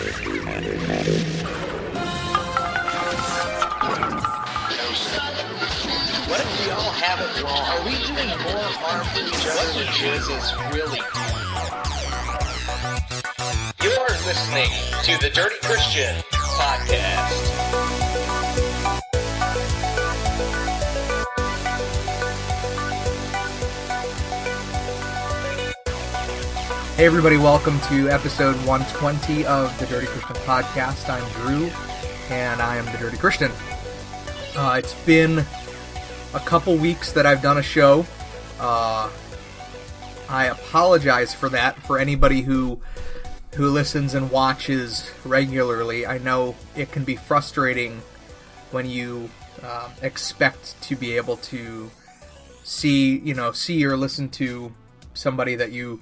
What if we all have it wrong? Are we doing more harm to each other than Jesus really? You are listening to the Dirty Christian Podcast. Hey everybody, welcome to episode 120 of the Dirty Christian Podcast. I'm Drew, and I am the Dirty Christian. It's been a couple weeks that I've done a show. I apologize for that, for anybody who listens and watches regularly. I know it can be frustrating when you expect to be able to see or listen to somebody that you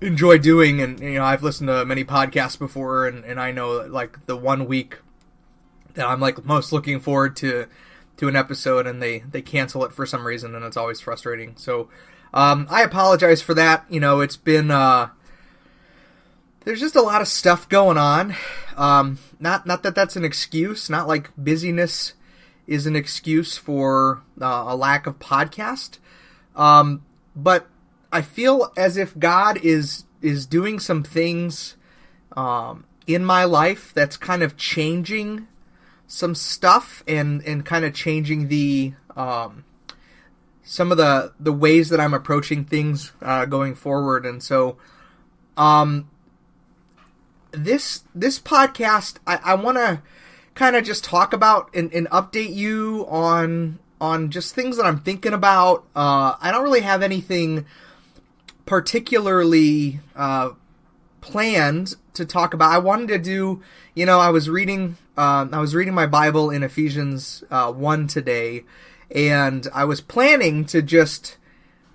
enjoy doing, and I've listened to many podcasts before, and I know that, like, the 1 week that I'm like most looking forward to an episode, and they cancel it for some reason, and it's always frustrating. So I apologize for that. It's been there's just a lot of stuff going on. Not that that's an excuse. Not like busyness is an excuse for a lack of podcast. But I feel as if God is doing some things in my life that's kind of changing some stuff and kind of changing the some of the ways that I'm approaching things going forward. And so this podcast, I want to kind of just talk about and update you on just things that I'm thinking about. I don't really have anything particularly planned to talk about. I wanted to do, I was reading my Bible in Ephesians 1 today, and I was planning to just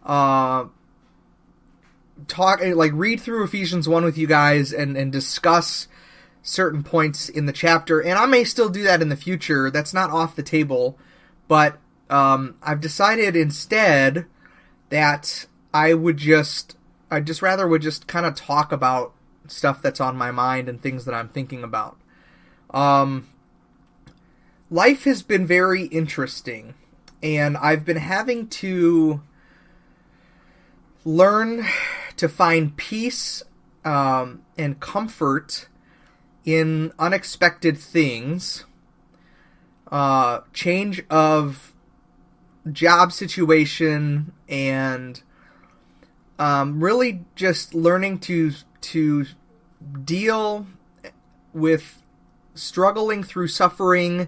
read through Ephesians 1 with you guys and discuss certain points in the chapter, and I may still do that in the future. That's not off the table, but I've decided instead that I just rather would just kind of talk about stuff that's on my mind and things that I'm thinking about. Life has been very interesting, and I've been having to learn to find peace and comfort in unexpected things, change of job situation, and really just learning to deal with struggling through suffering,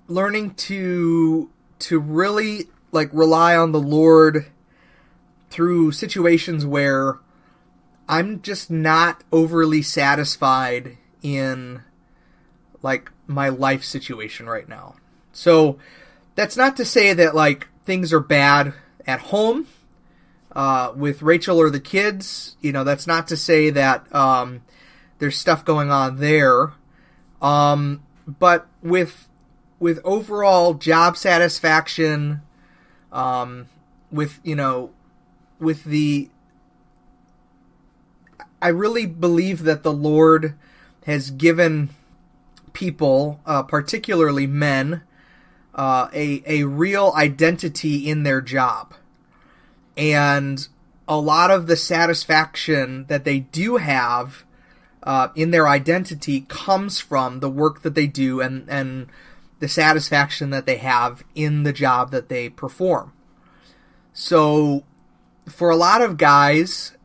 learning to really rely on the Lord through situations where I'm just not overly satisfied in my life situation right now. So that's not to say that things are bad at home with Rachel or the kids. That's not to say that there's stuff going on there. But with overall job satisfaction, I really believe that the Lord has given people, particularly men, a real identity in their job. And a lot of the satisfaction that they do have in their identity comes from the work that they do and the satisfaction that they have in the job that they perform. So for a lot of guys,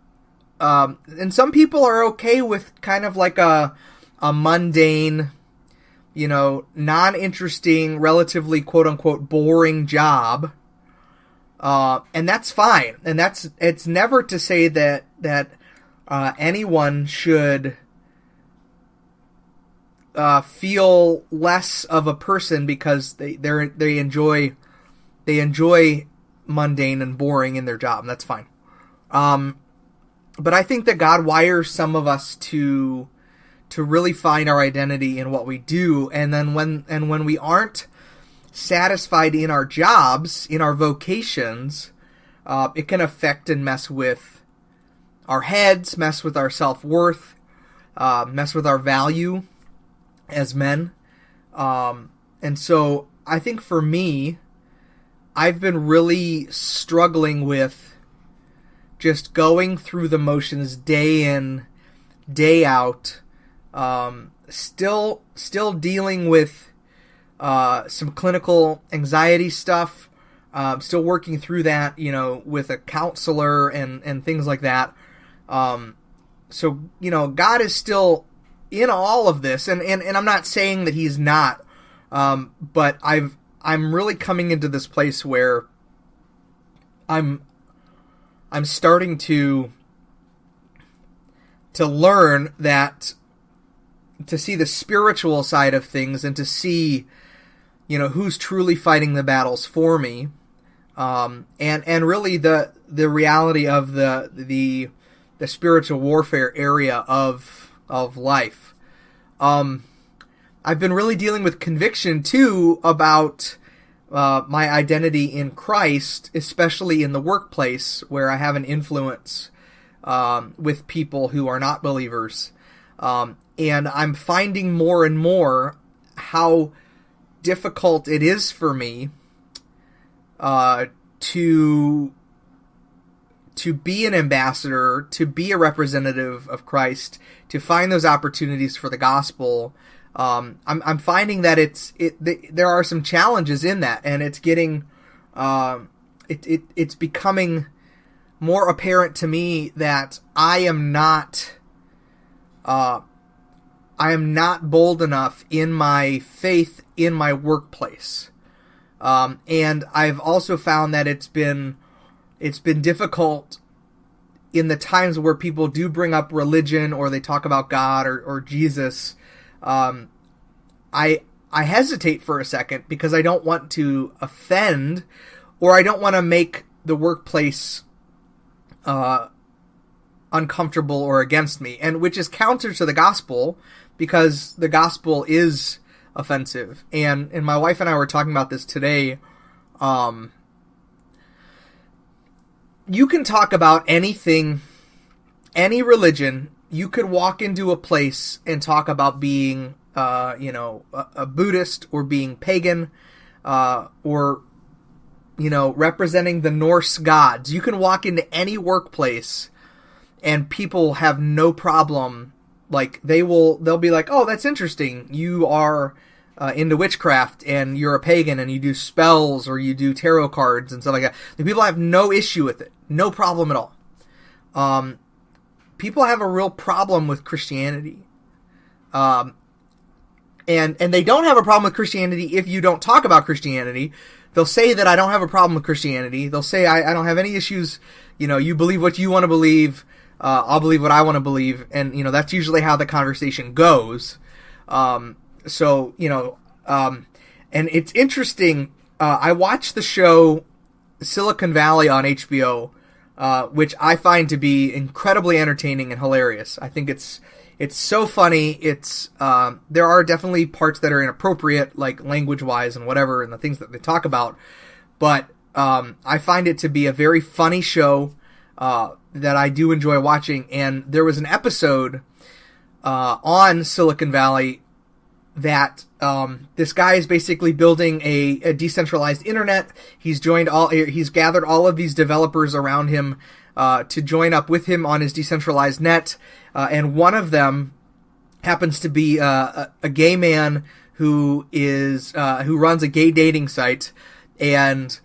and some people are okay with kind of like a mundane, non-interesting, relatively quote-unquote boring job, and that's fine. And it's never to say that anyone should feel less of a person because they enjoy mundane and boring in their job, and that's fine. But I think that God wires some of us to really find our identity in what we do, and then when we aren't satisfied in our jobs, in our vocations, it can affect and mess with our heads, mess with our self-worth, mess with our value as men. And so I think for me, I've been really struggling with just going through the motions day in, day out, still dealing with some clinical anxiety stuff, still working through that, with a counselor and things like that. So, God is still in all of this, and I'm not saying that He's not, but I'm really coming into this place where I'm starting to learn that, to see the spiritual side of things and to see, who's truly fighting the battles for me, and really the reality of the spiritual warfare area of life. I've been really dealing with conviction too about my identity in Christ, especially in the workplace where I have an influence with people who are not believers. And I'm finding more and more how difficult it is for me to be an ambassador, to be a representative of Christ, to find those opportunities for the gospel. I'm finding that there are some challenges in that, and it's getting it's becoming more apparent to me that I am not bold enough in my faith in my workplace, and I've also found that it's been difficult in the times where people do bring up religion or they talk about God or Jesus. I hesitate for a second because I don't want to offend, or I don't want to make the workplace uncomfortable or against me, and which is counter to the gospel, because the gospel is offensive. And my wife and I were talking about this today. You can talk about anything, any religion. You could walk into a place and talk about being, a Buddhist, or being pagan, or, representing the Norse gods. You can walk into any workplace and people have no problem. Like, they'll be like, oh, that's interesting. You are into witchcraft and you're a pagan and you do spells or you do tarot cards and stuff like that. The people have no issue with it. No problem at all. People have a real problem with Christianity. And they don't have a problem with Christianity if you don't talk about Christianity. They'll say that I don't have a problem with Christianity. They'll say I don't have any issues. You believe what you want to believe. I'll believe what I want to believe. And, that's usually how the conversation goes. And it's interesting. I watched the show Silicon Valley on HBO, which I find to be incredibly entertaining and hilarious. I think it's so funny. It's there are definitely parts that are inappropriate, like language-wise and whatever, and the things that they talk about. But I find it to be a very funny show that I do enjoy watching. And there was an episode on Silicon Valley that this guy is basically building a decentralized internet. He's gathered all of these developers around him to join up with him on his decentralized net, and one of them happens to be a gay man who runs a gay dating site, and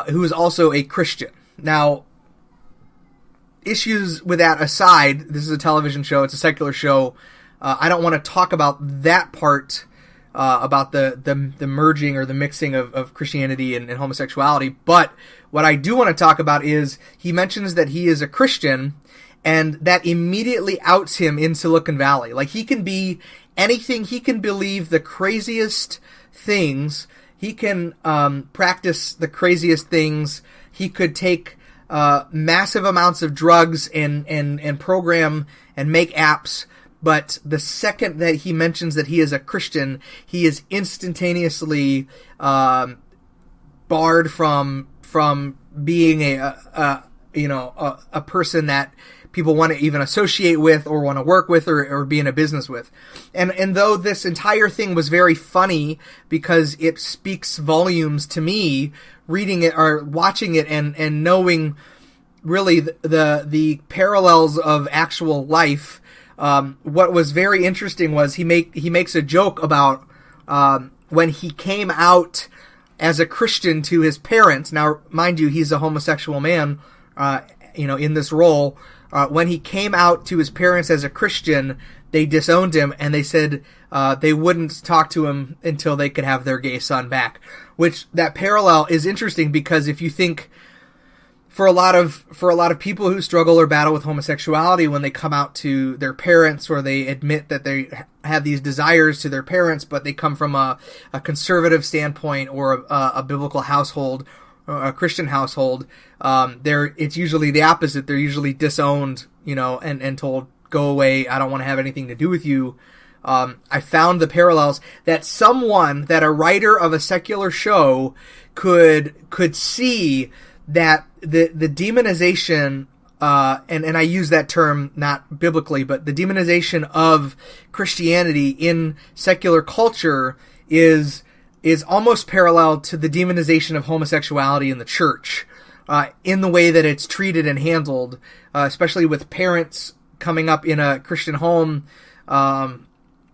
who is also a Christian. Now, issues with that aside, this is a television show, it's a secular show. I don't want to talk about that part, about the merging or the mixing of Christianity and homosexuality, but what I do want to talk about is he mentions that he is a Christian, and that immediately outs him in Silicon Valley. Like, he can be anything, he can believe the craziest things, he can practice the craziest things, he could take massive amounts of drugs and program and make apps. But the second that he mentions that he is a Christian, he is instantaneously barred from being a person that people want to even associate with or want to work with or be in a business with. And though this entire thing was very funny because it speaks volumes to me, reading it or watching it and knowing really the parallels of actual life, what was very interesting was he makes a joke about when he came out as a Christian to his parents. Now, mind you, he's a homosexual man, in this role. When he came out to his parents as a Christian, they disowned him, and they said they wouldn't talk to him until they could have their gay son back. Which, that parallel is interesting, because if you think, for a lot of people who struggle or battle with homosexuality, when they come out to their parents, or they admit that they have these desires to their parents, but they come from a conservative standpoint or a biblical household, or a Christian household, it's usually the opposite. They're usually disowned, and told, go away, I don't want to have anything to do with you. I found the parallels that a writer of a secular show could see that the demonization, and I use that term not biblically, but the demonization of Christianity in secular culture is almost parallel to the demonization of homosexuality in the church, in the way that it's treated and handled, especially with parents coming up in a Christian home,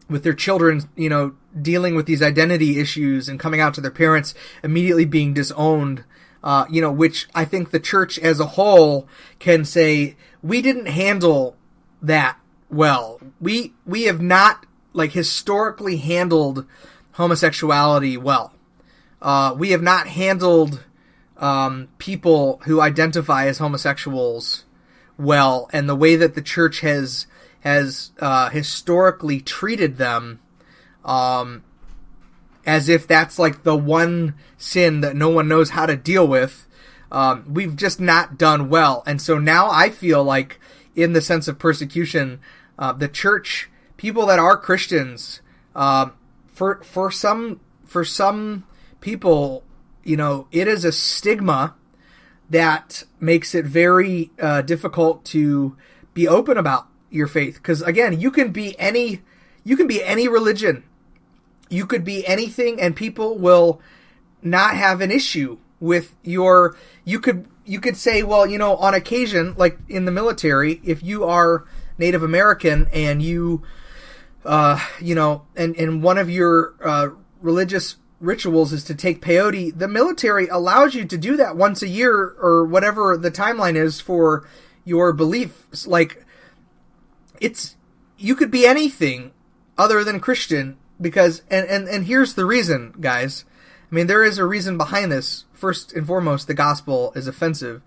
with their children, dealing with these identity issues and coming out to their parents, immediately being disowned. Which I think the church as a whole can say, we didn't handle that well. We have not, historically handled homosexuality well. We have not handled people who identify as homosexuals well, and the way that the church has historically treated them, as if that's the one sin that no one knows how to deal with. We've just not done well. And so now I feel like, in the sense of persecution, the church, people that are Christians, for some people, it is a stigma that makes it very difficult to be open about your faith. Because again, you can be any religion. You could be anything, and people will not have an issue with your. You could say, well, on occasion, like in the military, if you are Native American and you, and one of your religious rituals is to take peyote, the military allows you to do that once a year, or whatever the timeline is for your beliefs. You could be anything other than Christian. Because, and here's the reason, guys. I mean, there is a reason behind this. First and foremost, the gospel is offensive.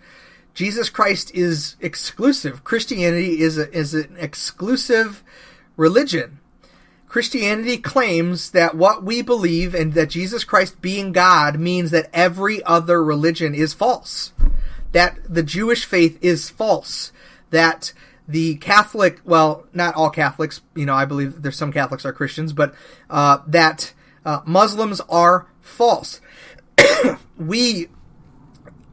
Jesus Christ is exclusive. Christianity is an exclusive religion. Christianity claims that what we believe, and that Jesus Christ being God, means that every other religion is false. That the Jewish faith is false. That the Catholic, well, not all Catholics, I believe there's some Catholics are Christians, but that Muslims are false. The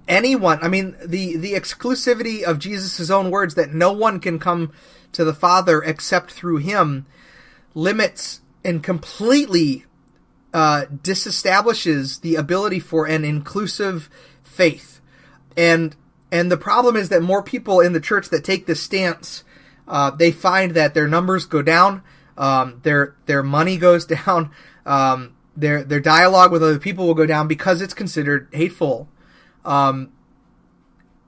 exclusivity of Jesus' own words, that no one can come to the Father except through him, limits and completely disestablishes the ability for an inclusive faith. And the problem is that more people in the church that take this stance, they find that their numbers go down, their money goes down, their dialogue with other people will go down, because it's considered hateful.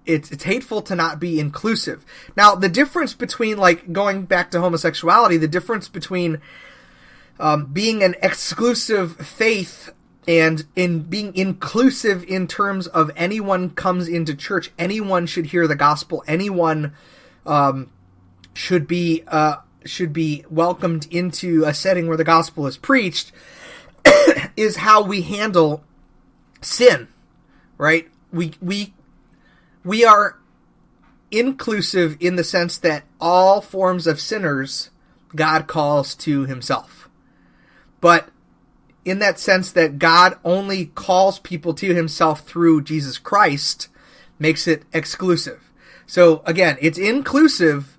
It's hateful to not be inclusive. Now, the difference between, going back to homosexuality, the difference between being an exclusive faith and in being inclusive in terms of anyone comes into church, anyone should hear the gospel, anyone should be welcomed into a setting where the gospel is preached, is how we handle sin, right? We are inclusive in the sense that all forms of sinners God calls to himself. But in that sense that God only calls people to himself through Jesus Christ, makes it exclusive. So again, it's inclusive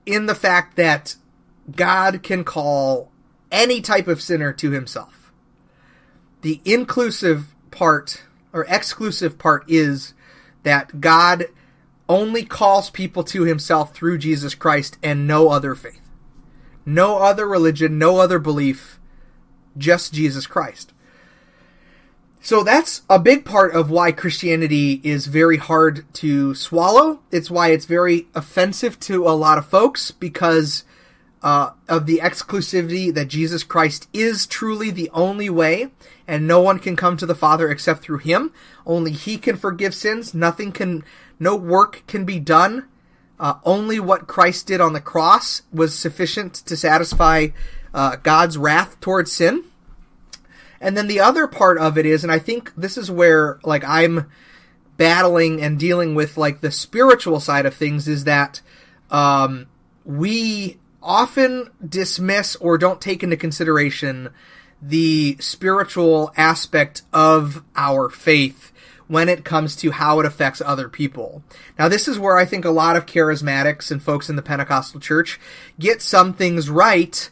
in the fact that God can call any type of sinner to himself. The inclusive part, or exclusive part, is that God only calls people to himself through Jesus Christ and no other faith. No other religion, no other belief, just Jesus Christ. So that's a big part of why Christianity is very hard to swallow. It's why it's very offensive to a lot of folks, because of the exclusivity that Jesus Christ is truly the only way, and no one can come to the Father except through him. Only he can forgive sins. No work can be done. Only what Christ did on the cross was sufficient to satisfy God's wrath towards sin. And then the other part of it is, and I think this is where I'm battling and dealing with the spiritual side of things, is that we often dismiss or don't take into consideration the spiritual aspect of our faith when it comes to how it affects other people. Now, this is where I think a lot of charismatics and folks in the Pentecostal church get some things right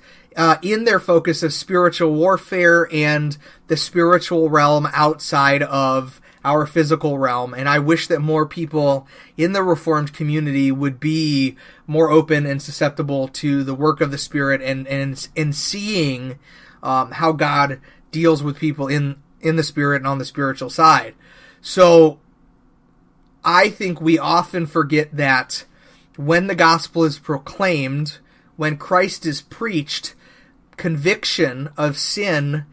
in their focus of spiritual warfare and the spiritual realm outside of our physical realm. And I wish that more people in the Reformed community would be more open and susceptible to the work of the Spirit and seeing how God deals with people in the Spirit and on the spiritual side. So I think we often forget that when the gospel is proclaimed, when Christ is preached, conviction of sin,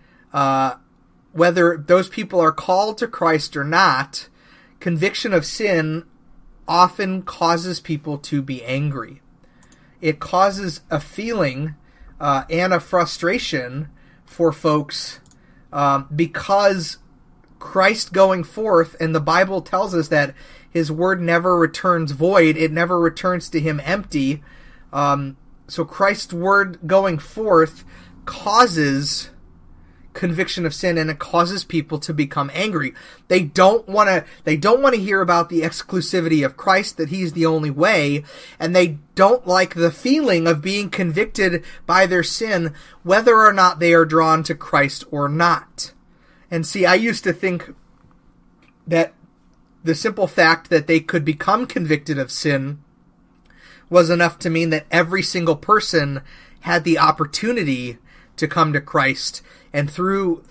whether those people are called to Christ or not, conviction of sin often causes people to be angry. It causes a feeling and a frustration for folks because Christ going forth, and the Bible tells us that his word never returns void. It never returns to him empty. So Christ's word going forth causes conviction of sin, and it causes people to become angry. They don't want to hear about the exclusivity of Christ, that he's the only way, and they don't like the feeling of being convicted by their sin, whether or not they are drawn to Christ or not. And see, I used to think that the simple fact that they could become convicted of sin was enough to mean that every single person had the opportunity to come to Christ. And through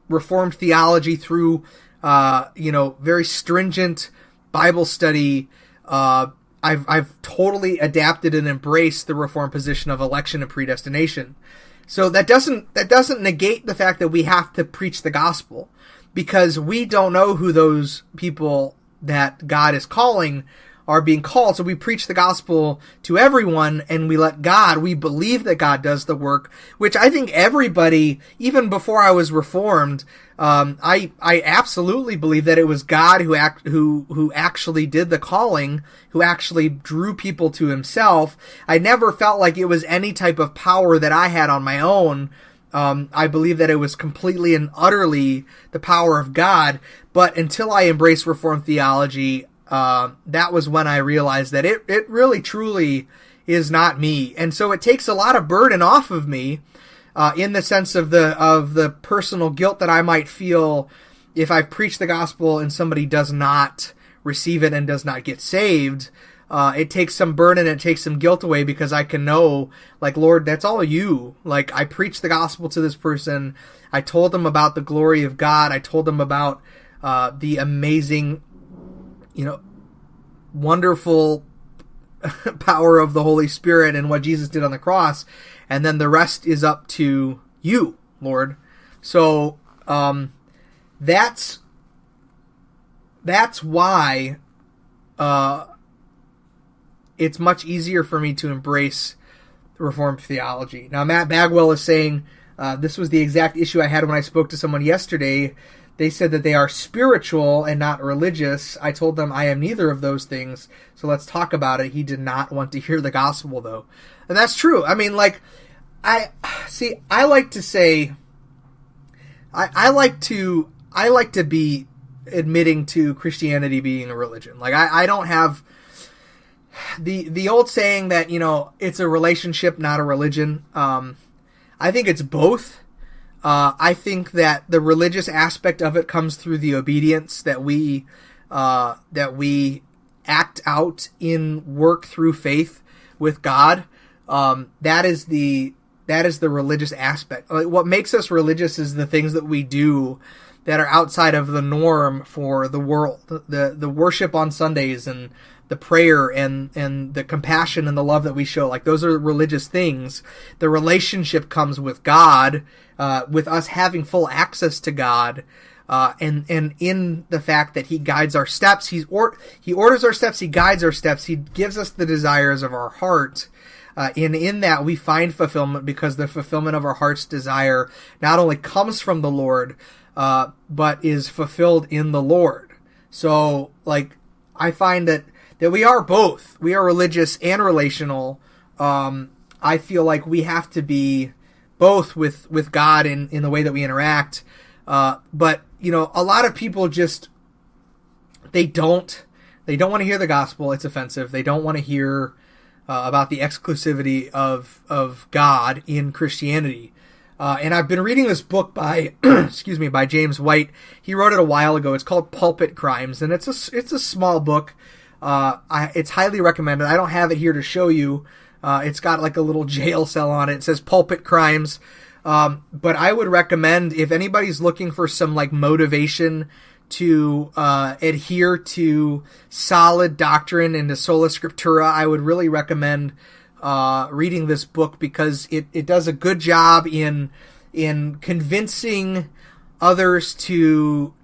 Reformed theology, through very stringent Bible study, I've totally adapted and embraced the Reformed position of election and predestination. So that doesn't negate the fact that we have to preach the gospel, because we don't know who those people that God is calling are being called. So we preach the gospel to everyone, and we believe that God does the work, which I think everybody, even before I was Reformed, I absolutely believe that it was God who actually did the calling, who actually drew people to himself. I never felt like it was any type of power that I had on my own. I believe that it was completely and utterly the power of God. But until I embraced Reformed theology, that was when I realized that it really truly is not me. And so it takes a lot of burden off of me, in the sense of the personal guilt that I might feel if I've preached the gospel and somebody does not receive it and does not get saved. It takes some burden and it takes some guilt away, because I can know, Lord, that's all you. I preached the gospel to this person. I told them about the glory of God. I told them about the amazing, wonderful power of the Holy Spirit and what Jesus did on the cross. And then the rest is up to you, Lord. So that's why it's much easier for me to embrace Reformed theology. Now, Matt Bagwell is saying, this was the exact issue I had when I spoke to someone yesterday. They said that they are spiritual and not religious. I told them I am neither of those things, so let's talk about it. He did not want to hear the gospel, though. And that's true. I mean, I like to say, I like to be admitting to Christianity being a religion. Like, I don't have the old saying that, it's a relationship, not a religion. I think it's both. I think that the religious aspect of it comes through the obedience that we act out in work through faith with God. That is the religious aspect. Like, what makes us religious is the things that we do that are outside of the norm for the world. The worship on Sundays and the prayer and the compassion and the love that we show. Like, those are religious things. The relationship comes with God, with us having full access to God, and in the fact that He guides our steps. He orders our steps. He guides our steps. He gives us the desires of our heart. And in that we find fulfillment, because the fulfillment of our heart's desire not only comes from the Lord, but is fulfilled in the Lord. So, like, I find that we are both. We are religious and relational. I feel like we have to be both with God in the way that we interact. But, a lot of people just, they don't want to hear the gospel. It's offensive. They don't want to hear about the exclusivity of God in Christianity. And I've been reading this book by by James White. He wrote it a while ago. It's called Pulpit Crimes, and it's a small book. It's highly recommended. I don't have it here to show you. It's got like a little jail cell on it. It says Pulpit Crimes. But I would recommend, if anybody's looking for some like motivation to adhere to solid doctrine and to sola scriptura, I would really recommend reading this book, because it does a good job in convincing others to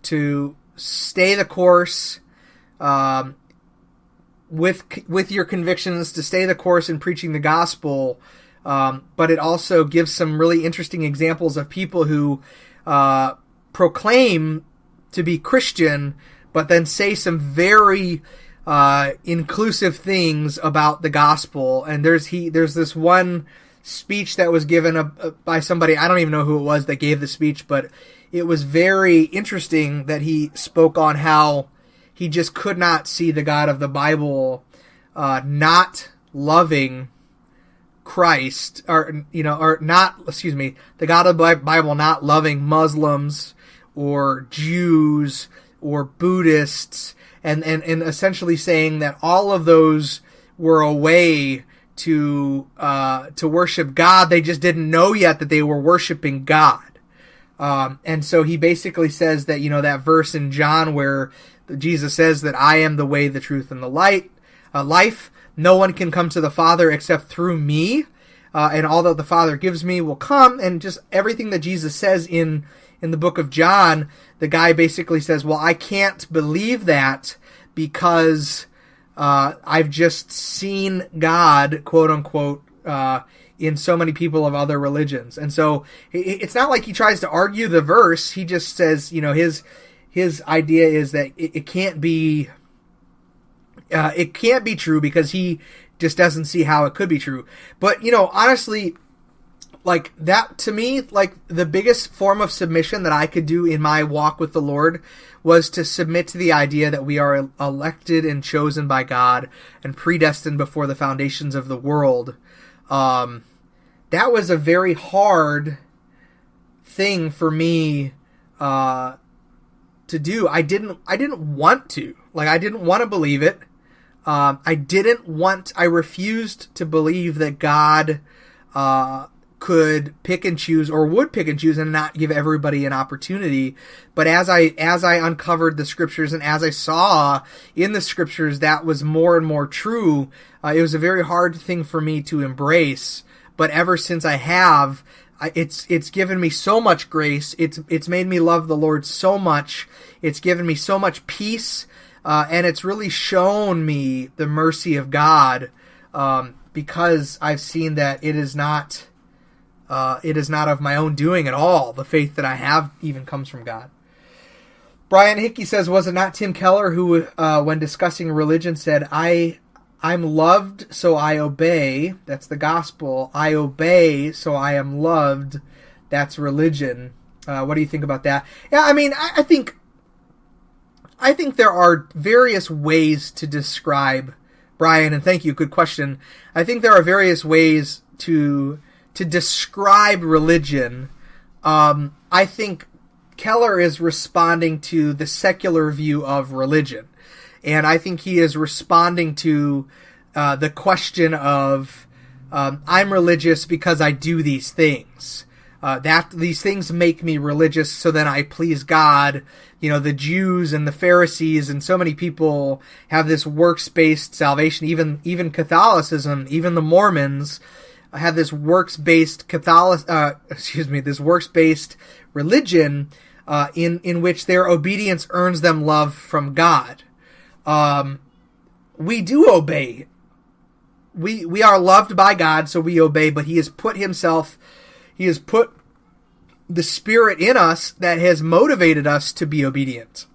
stay the course with your convictions, to stay the course in preaching the gospel. But it also gives some really interesting examples of people who proclaim to be Christian, but then say some very inclusive things about the gospel. And there's this one speech that was given by somebody, I don't even know who it was that gave the speech, but it was very interesting that he spoke on how he just could not see the God of the Bible not loving Christ, the God of the Bible not loving Muslims or Jews or Buddhists, and essentially saying that all of those were a way to worship God. They just didn't know yet that they were worshiping God. And so he basically says that, that verse in John where Jesus says that I am the way, the truth, and the life. No one can come to the Father except through me. And all that the Father gives me will come. And just everything that Jesus says in the book of John, the guy basically says, well, I can't believe that because I've just seen God, quote unquote, in so many people of other religions. And so it's not like he tries to argue the verse. He just says, his idea is that it can't be true because he just doesn't see how it could be true. But, honestly, like, that to me, like, the biggest form of submission that I could do in my walk with the Lord was to submit to the idea that we are elected and chosen by God and predestined before the foundations of the world. That was a very hard thing for me to do. I didn't want to. Like, I didn't want to believe it. I refused to believe that God could pick and choose, or would pick and choose, and not give everybody an opportunity. But as I uncovered the scriptures, and as I saw in the scriptures that was more and more true, it was a very hard thing for me to embrace. But ever since I have, it's given me so much grace. It's made me love the Lord so much. It's given me so much peace. And it's really shown me the mercy of God, because I've seen that it is not of my own doing at all. The faith that I have even comes from God. Brian Hickey says, was it not Tim Keller who, when discussing religion, said, I'm loved, so I obey. That's the gospel. I obey, so I am loved. That's religion. What do you think about that? Yeah, I mean, I think I think there are various ways to describe, Brian, and thank you, good question. I think there are various ways to describe religion. I think Keller is responding to the secular view of religion. And I think he is responding to the question of, I'm religious because I do these things. That these things make me religious, so then I please God. You know, the Jews and the Pharisees and so many people have this works-based salvation. Even Catholicism, even the Mormons have this works-based this works-based religion in which their obedience earns them love from God. We do obey. We are loved by God, so we obey. But He has put the Spirit in us that has motivated us to be obedient.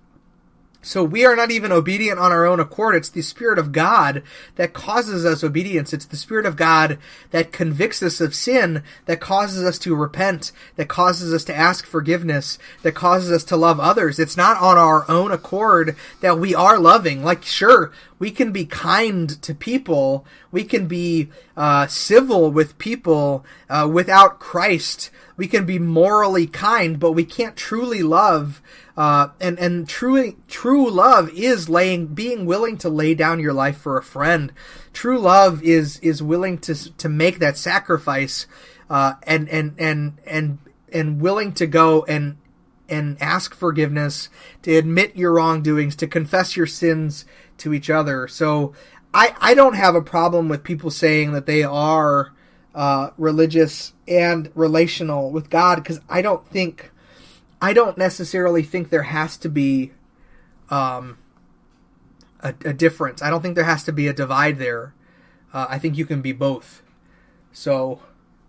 So we are not even obedient on our own accord. It's the Spirit of God that causes us obedience. It's the Spirit of God that convicts us of sin, that causes us to repent, that causes us to ask forgiveness, that causes us to love others. It's not on our own accord that we are loving. Like, sure, we can be kind to people. We can be civil with people without Christ. We can be morally kind, but we can't truly love. And true love is being willing to lay down your life for a friend. True love is willing to make that sacrifice, and willing to go and ask forgiveness, to admit your wrongdoings, to confess your sins to each other. So I don't have a problem with people saying that they are religious and relational with God, because I don't necessarily think there has to be a difference. I don't think there has to be a divide there. I think you can be both. So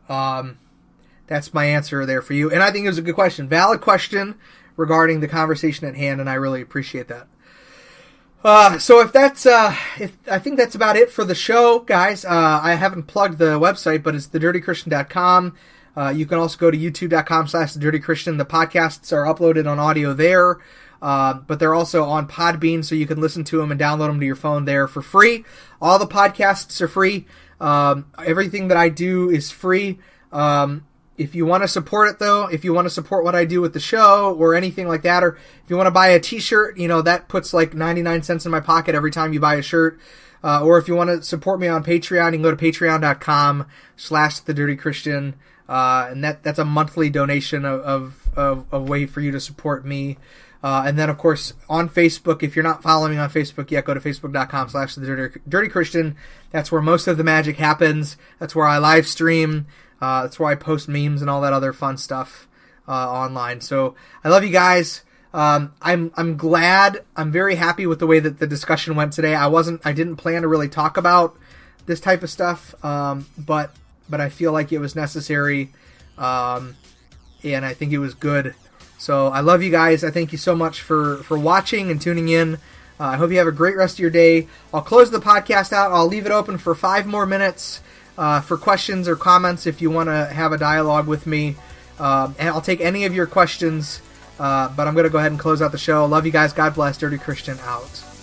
that's my answer there for you. And I think it was a good question. Valid question regarding the conversation at hand, and I really appreciate that. So if I think that's about it for the show, guys. I haven't plugged the website, but it's thedirtychristian.com. You can also go to youtube.com/thedirtychristian. The podcasts are uploaded on audio there, but they're also on Podbean, so you can listen to them and download them to your phone there for free. All the podcasts are free. Everything that I do is free. If you want to support it, though, if you want to support what I do with the show or anything like that, or if you want to buy a t-shirt, that puts like 99 cents in my pocket every time you buy a shirt. Or if you want to support me on Patreon, you can go to patreon.com/thedirtychristian. And that's a monthly donation of a way for you to support me. And then, of course, on Facebook, if you're not following me on Facebook yet, go to facebook.com/thedirtychristian. That's where most of the magic happens. That's where I live stream. That's where I post memes and all that other fun stuff online. So I love you guys. I'm glad. I'm very happy with the way that the discussion went today. I didn't plan to really talk about this type of stuff, but I feel like it was necessary, and I think it was good. So I love you guys. I thank you so much for watching and tuning in. I hope you have a great rest of your day. I'll close the podcast out. I'll leave it open for 5 more minutes for questions or comments if you want to have a dialogue with me. And I'll take any of your questions, but I'm going to go ahead and close out the show. Love you guys. God bless. Dirty Christian out.